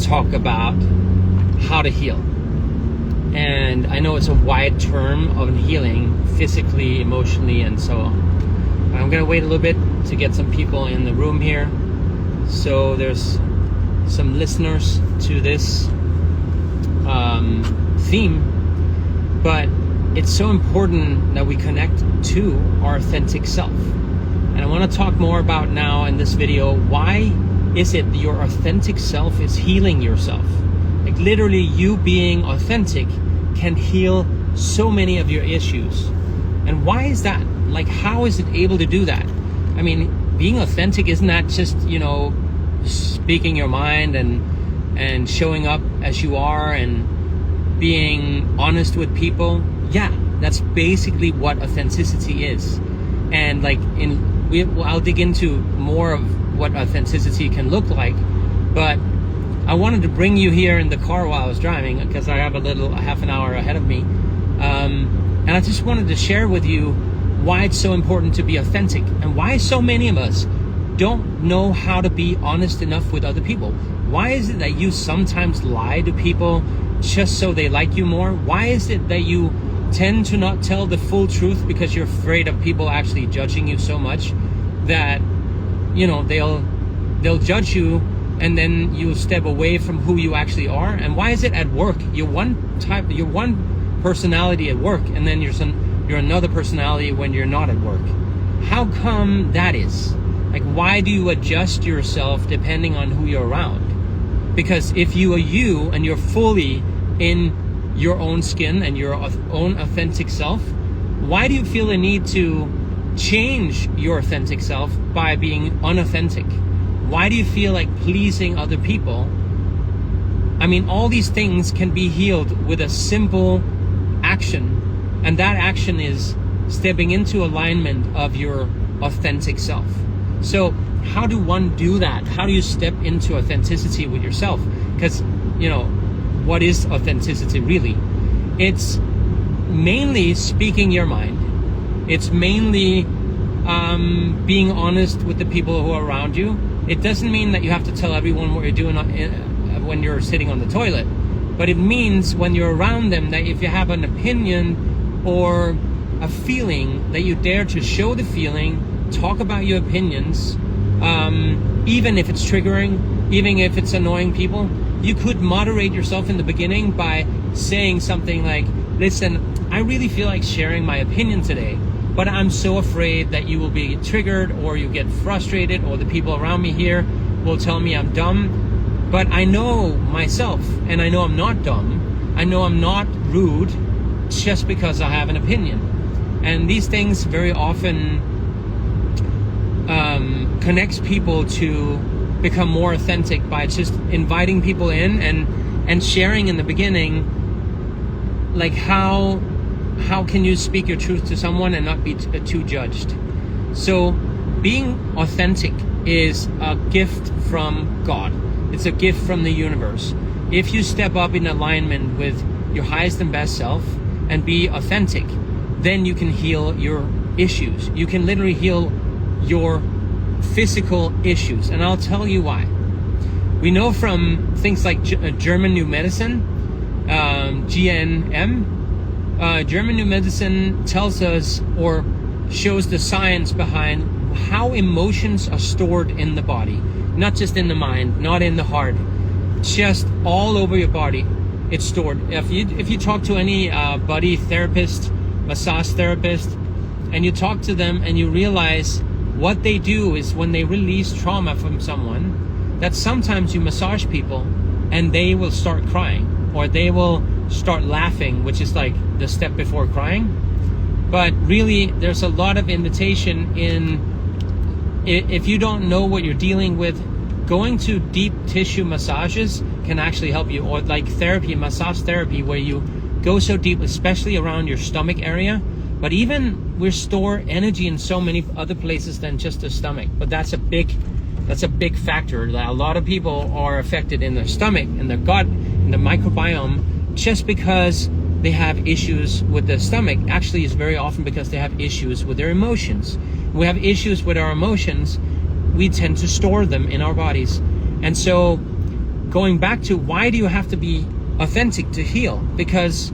talk about how to heal. And I know it's a wide term of healing, physically, emotionally, and so on. But I'm gonna wait a little bit to get some people in the room here. So there's some listeners to this theme, but it's so important that we connect to our authentic self. And I want to talk more about now in this video, why is it that your authentic self is healing yourself? Like literally you being authentic can heal so many of your issues. And why is that? Like, how is it able to do that? I mean, being authentic, isn't that just, you know, speaking your mind and showing up as you are and being honest with people? Yeah, that's basically what authenticity is. And like I'll dig into more of what authenticity can look like, but I wanted to bring you here in the car while I was driving because I have a half an hour ahead of me, and I just wanted to share with you why it's so important to be authentic and why so many of us don't know how to be honest enough with other people. Why is it that you sometimes lie to people just so they like you more? Why is it that you tend to not tell the full truth because you're afraid of people actually judging you so much that, you know, they'll judge you and then you step away from who you actually are? And why is it at work? You're one personality at work, and then you're another personality when you're not at work. How come that is? Like, why do you adjust yourself depending on who you're around? Because if you are you and you're fully in your own skin and your own authentic self, why do you feel the need to change your authentic self by being unauthentic? Why do you feel like pleasing other people? I mean, all these things can be healed with a simple action, and that action is stepping into alignment of your authentic self. So how do one do that? How do you step into authenticity with yourself? Because, you know, what is authenticity really? It's mainly speaking your mind. It's mainly being honest with the people who are around you. It doesn't mean that you have to tell everyone what you're doing when you're sitting on the toilet, but it means when you're around them that if you have an opinion or a feeling, that you dare to show the feeling, talk about your opinions, even if it's triggering, even if it's annoying people. You could moderate yourself in the beginning by saying something like, listen, I really feel like sharing my opinion today, but I'm so afraid that you will be triggered or you get frustrated or the people around me here will tell me I'm dumb. But I know myself, and I know I'm not dumb. I know I'm not rude just because I have an opinion. And these things very often connects people to become more authentic by just inviting people in and sharing in the beginning, like how can you speak your truth to someone and not be too judged. So being authentic is a gift from God. It's a gift from the universe. If you step up in alignment with your highest and best self and be authentic, then you can heal your issues. You can literally heal your physical issues, and I'll tell you why. We know from things like German New Medicine, GNM. German New Medicine tells us or shows the science behind how emotions are stored in the body, not just in the mind, not in the heart, just all over your body. It's stored. If you talk to any body therapist, massage therapist, and you talk to them and you realize what they do is when they release trauma from someone, that sometimes you massage people and they will start crying or they will start laughing, which is like the step before crying. But really, there's a lot of invitation in, if you don't know what you're dealing with, going to deep tissue massages can actually help you, or like therapy, massage therapy, where you go so deep, especially around your stomach area. But even we store energy in so many other places than just the stomach. But that's a big factor, that a lot of people are affected in their stomach, in their gut, in the microbiome, just because they have issues with the stomach. Actually, it's very often because they have issues with their emotions. When we have issues with our emotions, we tend to store them in our bodies. And so going back to, why do you have to be authentic to heal? Because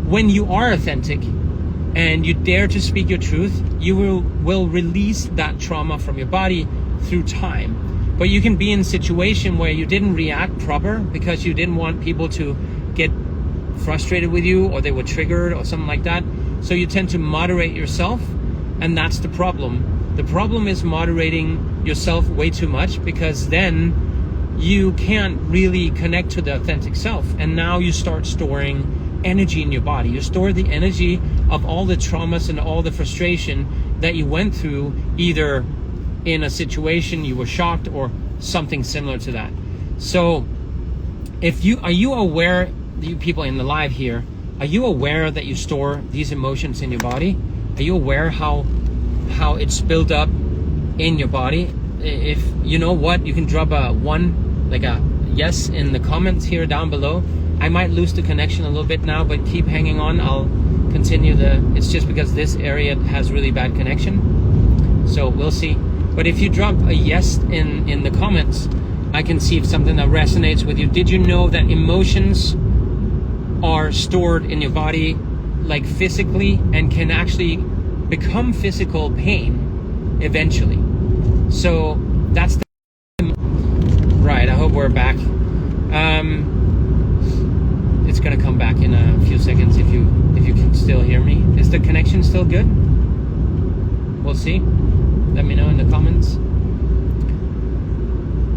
when you are authentic and you dare to speak your truth, you will release that trauma from your body through time. But you can be in a situation where you didn't react proper because you didn't want people to get frustrated with you, or they were triggered or something like that. So you tend to moderate yourself, and that's the problem. The problem is moderating yourself way too much, because then you can't really connect to the authentic self. And now you start storing energy in your body. You store the energy of all the traumas and all the frustration that you went through, either in a situation you were shocked or something similar to that. So are you aware, you people in the live here, are you aware that you store these emotions in your body? Are you aware how it's built up in your body? If you know what, you can drop a yes in the comments here down below. I might lose the connection a little bit now, but keep hanging on. I'll continue it's just because this area has really bad connection. So we'll see. But if you drop a yes in the comments, I can see if something that resonates with you. Did you know that emotions are stored in your body, like physically, and can actually become physical pain eventually? So that's right. I hope we're back. It's gonna come back in a few seconds if you can still hear me. Is the connection still good? We'll see. Let me know in the comments.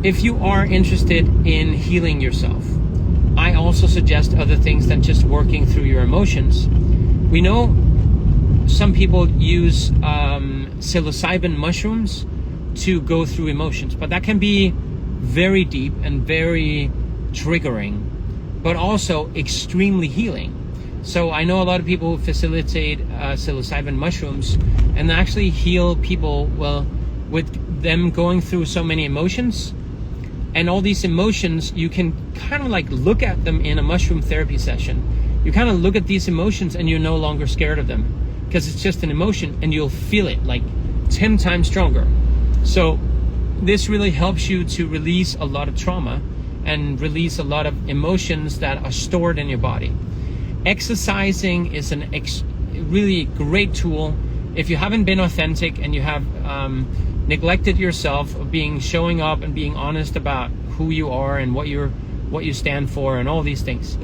If you are interested in healing yourself, I also suggest other things than just working through your emotions. We know some people use psilocybin mushrooms to go through emotions, but that can be very deep and very triggering, but also extremely healing. So I know a lot of people who facilitate psilocybin mushrooms and actually heal people, well, with them going through so many emotions. And all these emotions, you can kind of like look at them in a mushroom therapy session. You kind of look at these emotions and you're no longer scared of them, because it's just an emotion and you'll feel it like 10 times stronger. So this really helps you to release a lot of trauma and release a lot of emotions that are stored in your body. Exercising is a really great tool. If you haven't been authentic and you have neglected yourself of showing up and being honest about who you are and what you stand for and all these things.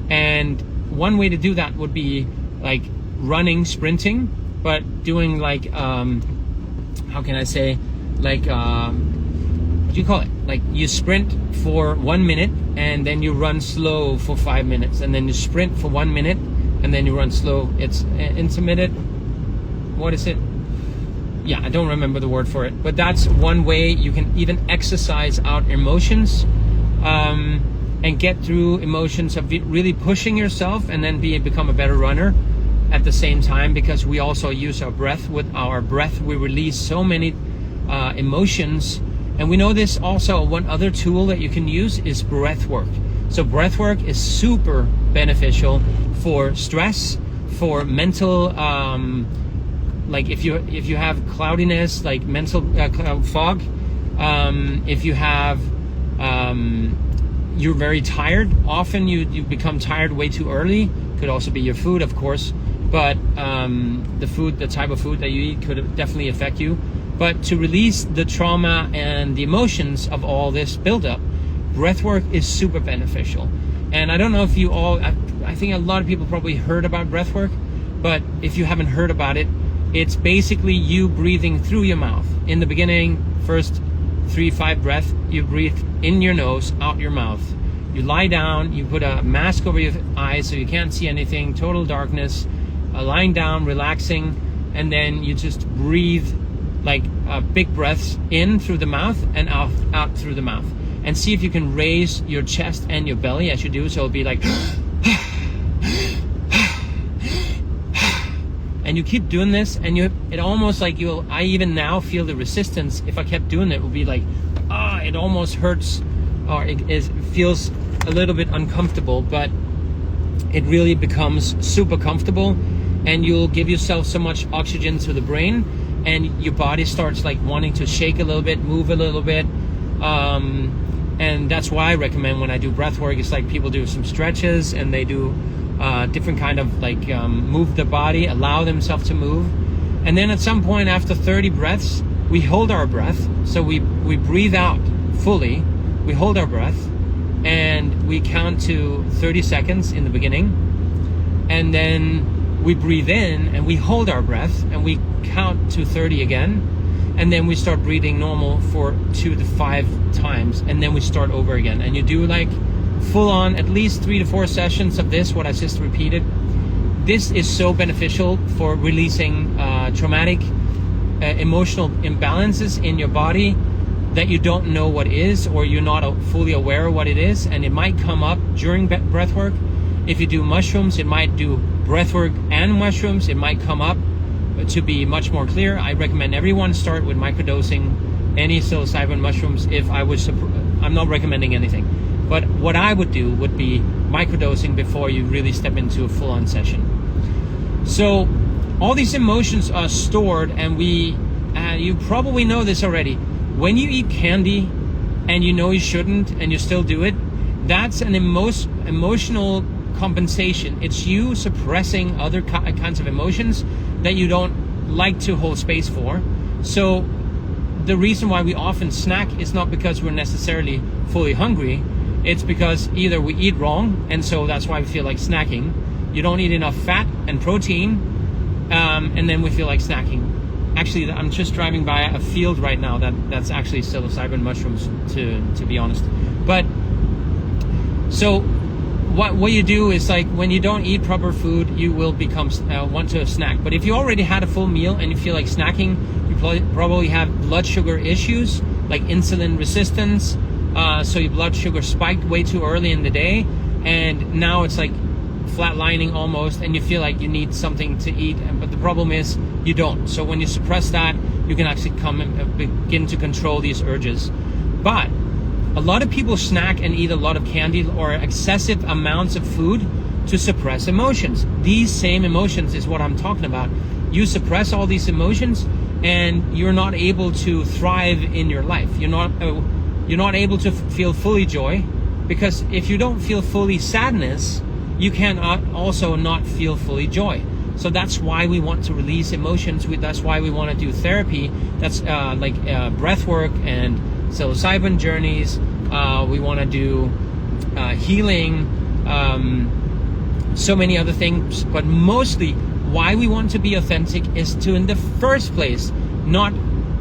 And one way to do that would be like running, sprinting, but doing like how can I say, like what do you call it? Like you sprint for 1 minute and then you run slow for 5 minutes, and then you sprint for 1 minute and then you run slow. It's intermittent. What is it? Yeah, I don't remember the word for it, but that's one way you can even exercise out emotions and get through emotions of really pushing yourself, and then become a better runner at the same time, because we also use our breath. With our breath, we release so many emotions. And we know this also, one other tool that you can use is breath work. So breath work is super beneficial for stress, for mental, like if you have cloudiness, like mental fog, if you have, you're very tired, often you become tired way too early. Could also be your food, of course, but the type of food that you eat could definitely affect you. But to release the trauma and the emotions of all this buildup, breathwork is super beneficial. And I don't know if you all, I think a lot of people probably heard about breathwork, but if you haven't heard about it, it's basically you breathing through your mouth. In the beginning, first 3-5 breaths, you breathe in your nose, out your mouth. You lie down, you put a mask over your eyes so you can't see anything, total darkness, lying down, relaxing, and then you just breathe like big breaths in through the mouth and out through the mouth. And see if you can raise your chest and your belly as you do. So it'll be like, and you keep doing this, and it almost like I even now feel the resistance. If I kept doing it, it would be like, it almost hurts, or it feels a little bit uncomfortable, but it really becomes super comfortable, and you'll give yourself so much oxygen to the brain, and your body starts like wanting to shake a little bit, move a little bit, And that's why I recommend when I do breath work, it's like people do some stretches and they do different kind of like move the body, allow themselves to move. And then at some point after 30 breaths, we hold our breath. So we breathe out fully, we hold our breath, and we count to 30 seconds in the beginning. And then we breathe in and we hold our breath and we count to 30 again. And then we start breathing normal for 2 to 5 times, and then we start over again. And you do like full on at least 3 to 4 sessions of this, what I just repeated. This is so beneficial for releasing traumatic emotional imbalances in your body that you don't know what is, or you're not fully aware of what it is, and it might come up during breath work. If you do mushrooms, it might do breath work and mushrooms. It might come up to be much more clear. I recommend everyone start with microdosing any psilocybin mushrooms. If I was, I'm not recommending anything, but what I would do would be microdosing before you really step into a full-on session. So all these emotions are stored, and you probably know this already. When you eat candy and you know you shouldn't and you still do it, that's an emotional compensation. It's you suppressing other kinds of emotions that you don't like to hold space for. So the reason why we often snack is not because we're necessarily fully hungry. It's because either we eat wrong, and so that's why we feel like snacking. You don't eat enough fat and protein, and then we feel like snacking. Actually, I'm just driving by a field right now that's actually psilocybin mushrooms, to be honest. But so what you do is, like, when you don't eat proper food, you will become want to snack. But if you already had a full meal and you feel like snacking, you probably have blood sugar issues like insulin resistance. So your blood sugar spiked way too early in the day, and now it's like flatlining almost, and you feel like you need something to eat. But the problem is you don't. So when you suppress that, you can actually come and begin to control these urges. But a lot of people snack and eat a lot of candy or excessive amounts of food to suppress emotions. These same emotions is what I'm talking about. You suppress all these emotions and you're not able to thrive in your life. You're not able to feel fully joy, because if you don't feel fully sadness, you cannot also not feel fully joy. So that's why we want to release emotions. That's why we want to do therapy. That's like breath work and psilocybin journeys. We want to do healing, so many other things. But mostly why we want to be authentic is to, in the first place, not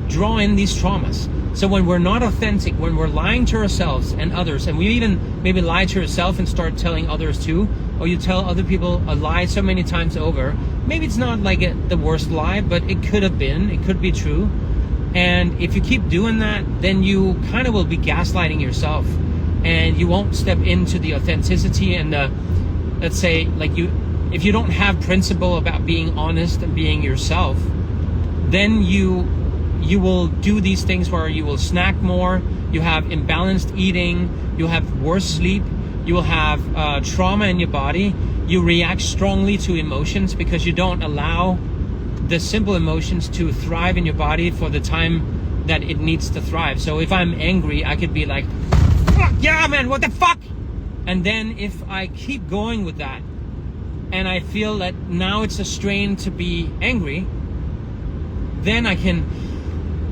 draw in these traumas. So when we're not authentic, when we're lying to ourselves and others, and we even maybe lie to yourself and start telling others too, or you tell other people a lie so many times over, maybe it's not like the worst lie, but it could have been, it could be true. And if you keep doing that, then you kind of will be gaslighting yourself, and you won't step into the authenticity and the, let's say, like, if you don't have principle about being honest and being yourself, then you will do these things where you will snack more, you have imbalanced eating, you'll have worse sleep, you will have trauma in your body, you react strongly to emotions because you don't allow the simple emotions to thrive in your body for the time that it needs to thrive. So if I'm angry, I could be like, fuck yeah, man, what the fuck? And then if I keep going with that, and I feel that now it's a strain to be angry, then I can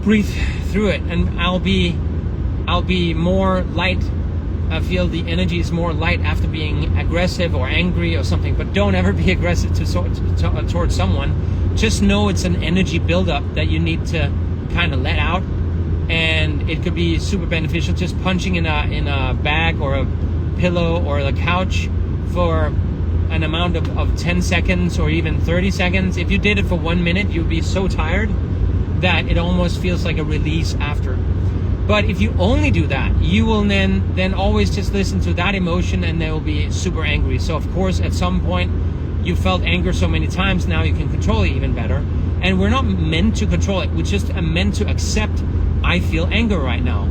breathe through it, and I'll be more light. I feel the energy is more light after being aggressive or angry or something. But don't ever be aggressive towards someone. Just know it's an energy buildup that you need to kind of let out, and it could be super beneficial. Just punching in a bag or a pillow or the couch for an amount of 10 seconds or even 30 seconds. If you did it for 1 minute, you'd be so tired that it almost feels like a release after. But if you only do that, you will then always just listen to that emotion, and they will be super angry. So of course, at some point, you felt anger so many times, now you can control it even better. And we're not meant to control it. We're just meant to accept, I feel anger right now.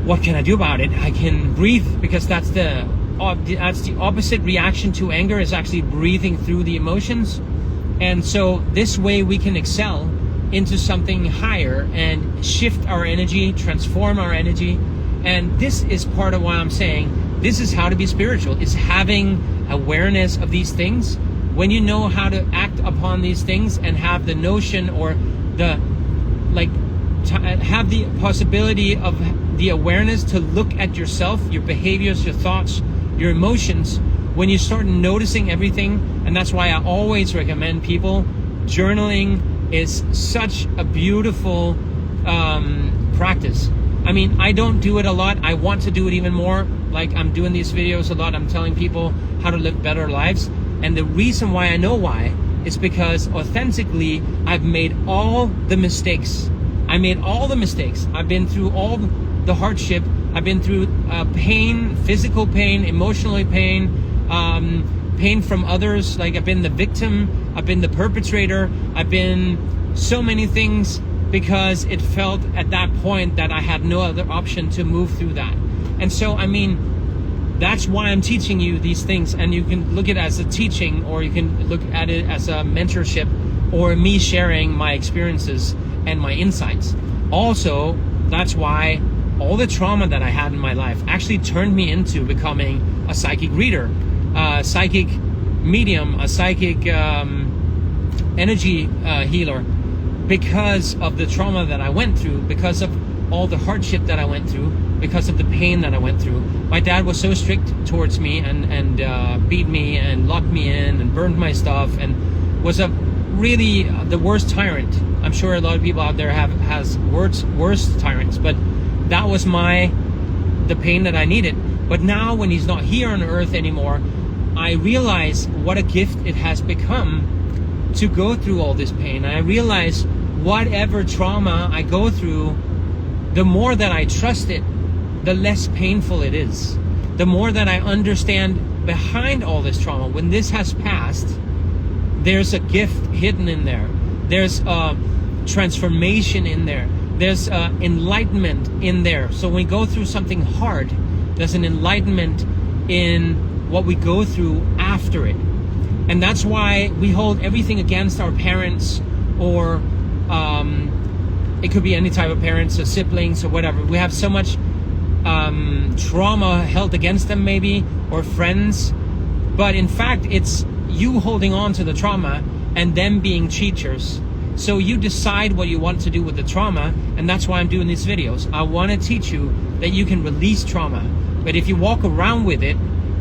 What can I do about it? I can breathe, because that's the opposite reaction to anger, is actually breathing through the emotions. And so this way we can excel into something higher and shift our energy, transform our energy, And this is part of why I'm saying this is how to be spiritual, is having awareness of these things. When you know how to act upon these things and have the notion or the have the possibility of the awareness to look at yourself, your behaviors, your thoughts, your emotions, when you start noticing everything. And that's why I always recommend people, journaling is such a beautiful practice. I mean, I don't do it a lot. I want to do it even more. Like, I'm doing these videos a lot. I'm telling people how to live better lives. And the reason why I know why is because authentically, I've made all the mistakes. I made all the mistakes. I've been through all the hardship. I've been through pain, physical pain, emotional pain, pain from others. Like, I've been the victim. I've been the perpetrator. I've been so many things, because it felt at that point that I had no other option to move through that. And so, I mean, that's why I'm teaching you these things. And you can look at it as a teaching, or you can look at it as a mentorship, or me sharing my experiences and my insights. Also, that's why all the trauma that I had in my life actually turned me into becoming a psychic reader, a psychic medium, a psychic energy healer, because of the trauma that I went through, because of all the hardship that I went through, because of the pain that I went through. My dad was so strict towards me and beat me and locked me in and burned my stuff, and was a really the worst tyrant. I'm sure a lot of people out there has worse tyrants, but that was the pain that I needed. But now, when he's not here on earth anymore, I realize what a gift it has become to go through all this pain. I realize whatever trauma I go through, the more that I trust it, the less painful it is. The more that I understand behind all this trauma, when this has passed, there's a gift hidden in there. There's a transformation in there. There's enlightenment in there. So when we go through something hard, there's an enlightenment in what we go through after it. And that's why we hold everything against our parents, or it could be any type of parents or siblings or whatever. We have so much trauma held against them, maybe, or friends. But in fact, it's you holding on to the trauma and them being teachers. So you decide what you want to do with the trauma, and that's why I'm doing these videos. I want to teach you that you can release trauma. But if you walk around with it,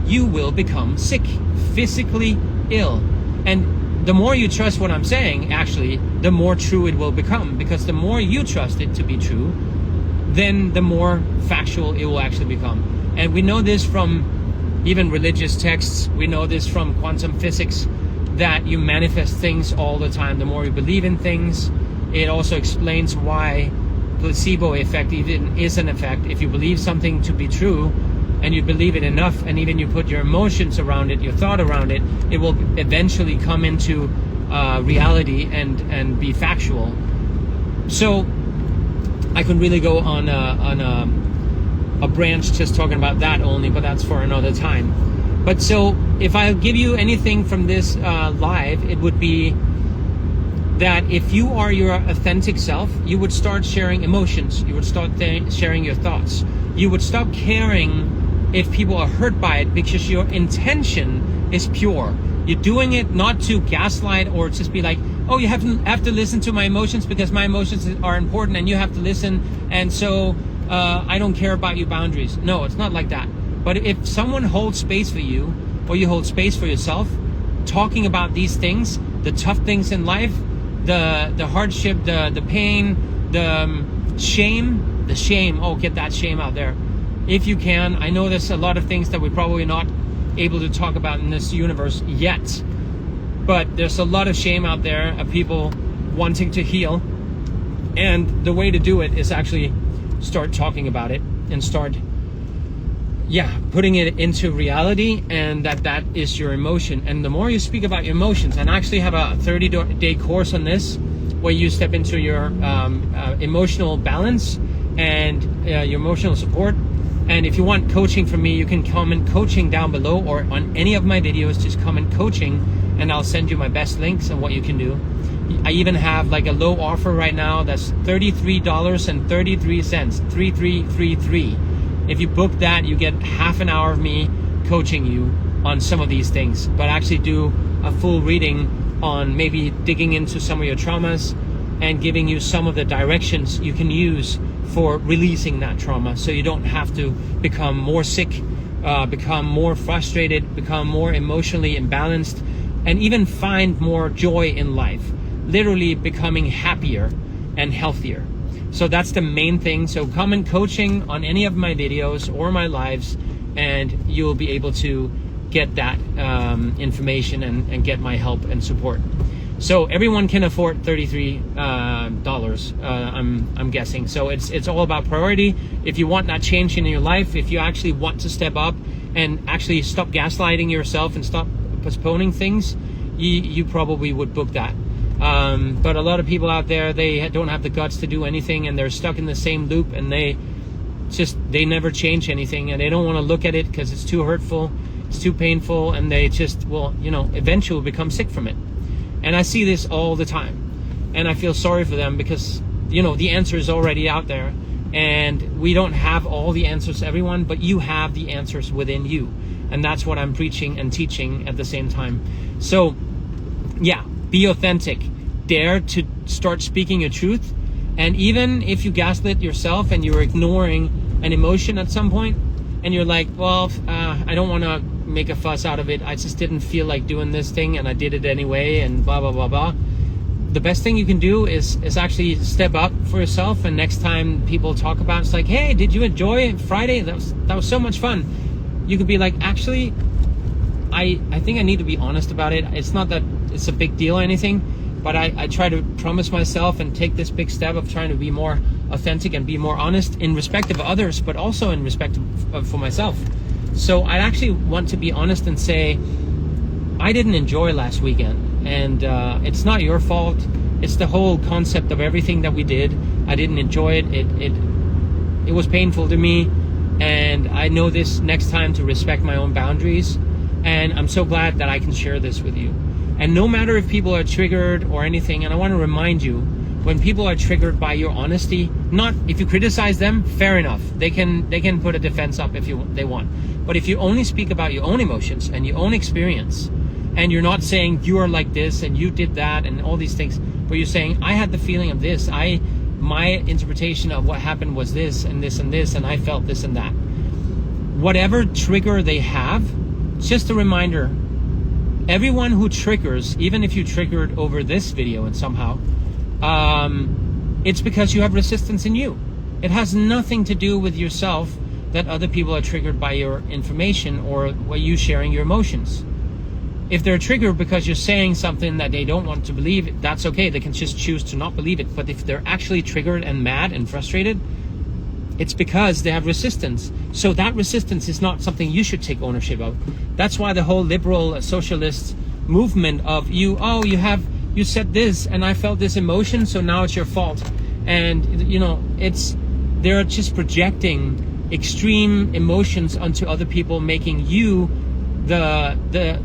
you will become sick, physically ill. And the more you trust what I'm saying, actually, the more true it will become. Because the more you trust it to be true, then the more factual it will actually become. And we know this from even religious texts. We know this from quantum physics, that you manifest things all the time. The more you believe in things, it also explains why placebo effect even is an effect. If you believe something to be true, and you believe it enough, and even you put your emotions around it, your thought around it, it will eventually come into reality and be factual. So I could really go on a branch just talking about that only, but that's for another time. But so if I give you anything from this live, it would be that if you are your authentic self, you would start sharing emotions. You would start sharing your thoughts. You would stop caring if people are hurt by it, because your intention is pure. You're doing it not to gaslight or just be like, oh, you have to listen to my emotions because my emotions are important and you have to listen, and so I don't care about your boundaries. No, it's not like that. But if someone holds space for you, or you hold space for yourself, talking about these things, the tough things in life, the hardship, the pain, the shame, oh, get that shame out there. If you can, I know there's a lot of things that we're probably not able to talk about in this universe yet, but there's a lot of shame out there of people wanting to heal, and the way to do it is actually start talking about it and start putting it into reality, and that is your emotion. And the more you speak about your emotions, and I actually have a 30-day course on this where you step into your emotional balance and your emotional support. And if you want coaching from me, you can comment coaching down below, or on any of my videos, just comment coaching, and I'll send you my best links on what you can do. I even have like a low offer right now that's $33.33, 3333. If you book that, you get half an hour of me coaching you on some of these things, but actually do a full reading on maybe digging into some of your traumas and giving you some of the directions you can use for releasing that trauma, so you don't have to become more sick, become more frustrated, become more emotionally imbalanced, and even find more joy in life, literally becoming happier and healthier. So that's the main thing. So come in coaching on any of my videos or my lives, and you'll be able to get that information and get my help and support. So everyone can afford $33, I'm guessing. So it's all about priority. If you want that change in your life, if you actually want to step up and actually stop gaslighting yourself and stop postponing things, you probably would book that. But a lot of people out there, they don't have the guts to do anything, and they're stuck in the same loop, and they never change anything, and they don't want to look at it because it's too hurtful, it's too painful, and they just will, eventually become sick from it. And I see this all the time, and I feel sorry for them because, the answer is already out there, and we don't have all the answers, everyone, but you have the answers within you. And that's what I'm preaching and teaching at the same time. So yeah, be authentic, dare to start speaking your truth. And even if you gaslit yourself and you're ignoring an emotion at some point, and you're like, well, I don't want to make a fuss out of it, I just didn't feel like doing this thing and I did it anyway, and blah blah blah blah. The best thing you can do is actually step up for yourself, and next time people talk about it's like, hey, did you enjoy Friday? That was so much fun. You could be like, actually, I think I need to be honest about it. It's not that it's a big deal or anything, but I try to promise myself and take this big step of trying to be more authentic and be more honest in respect of others, but also in respect of for myself. So I actually want to be honest and say, I didn't enjoy last weekend, and it's not your fault. It's the whole concept of everything that we did. I didn't enjoy it. It was painful to me, and I know this next time to respect my own boundaries. And I'm so glad that I can share this with you. And no matter if people are triggered or anything, and I want to remind you, when people are triggered by your honesty, not if you criticize them, fair enough. They can put a defense up if they want. But if you only speak about your own emotions and your own experience, and you're not saying you are like this and you did that and all these things, but you're saying, I had the feeling of this, my interpretation of what happened was this and this and this, and I felt this and that. Whatever trigger they have, just a reminder, everyone who triggers, even if you triggered over this video and somehow, it's because you have resistance in you. It has nothing to do with yourself that other people are triggered by your information or by you sharing your emotions. If they're triggered because you're saying something that they don't want to believe, that's okay. They can just choose to not believe it. But if they're actually triggered and mad and frustrated, it's because they have resistance. So that resistance is not something you should take ownership of. That's why the whole liberal socialist movement of you said this and I felt this emotion, so now it's your fault. And they're just projecting extreme emotions onto other people, making you the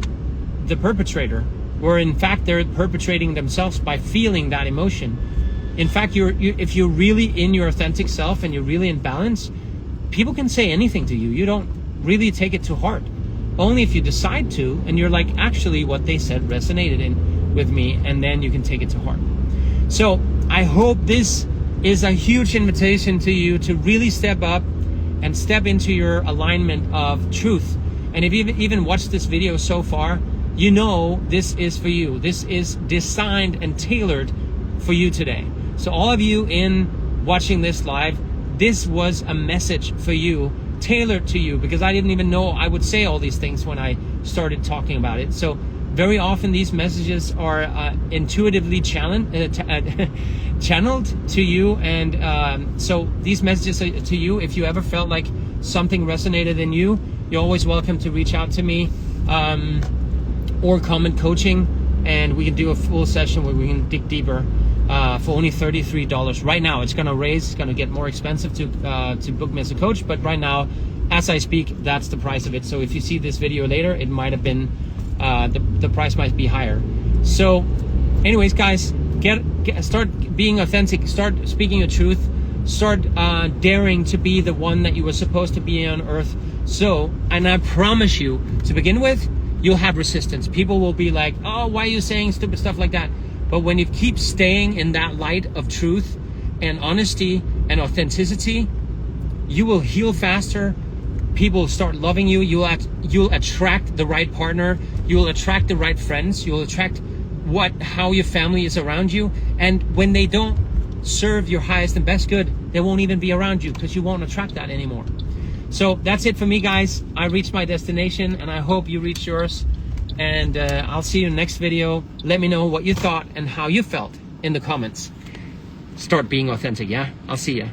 perpetrator, where in fact they're perpetrating themselves by feeling that emotion. In fact, if you're really in your authentic self and you're really in balance, people can say anything to you. You don't really take it to heart. Only if you decide to, and you're like, actually what they said resonated with me, and then you can take it to heart. So I hope this is a huge invitation to you to really step up and step into your alignment of truth. And if you even watched this video so far, you know this is for you. This is designed and tailored for you today. So all of you in watching this live, this was a message for you, tailored to you, because I didn't even know I would say all these things when I started talking about it. So very often these messages are intuitively channeled to you, and so these messages are to you. If you ever felt like something resonated in you, you're always welcome to reach out to me or comment coaching, and we can do a full session where we can dig deeper for only $33. Right now it's going to get more expensive to book me as a coach, but right now as I speak, that's the price of it. So if you see this video later, it might have been the price might be higher. So anyways, guys, start being authentic, start speaking your truth, start daring to be the one that you were supposed to be on earth. So, and I promise you, to begin with, you'll have resistance. People will be like, oh, why are you saying stupid stuff like that? But when you keep staying in that light of truth and honesty and authenticity, you will heal faster. People will start loving you. You'll attract the right partner. You'll attract the right friends. You'll attract how your family is around you. And when they don't serve your highest and best good, they won't even be around you, because you won't attract that anymore. So that's it for me, guys. I reached my destination, and I hope you reach yours. And I'll see you in the next video. Let me know what you thought and how you felt in the comments. Start being authentic, yeah? I'll see ya.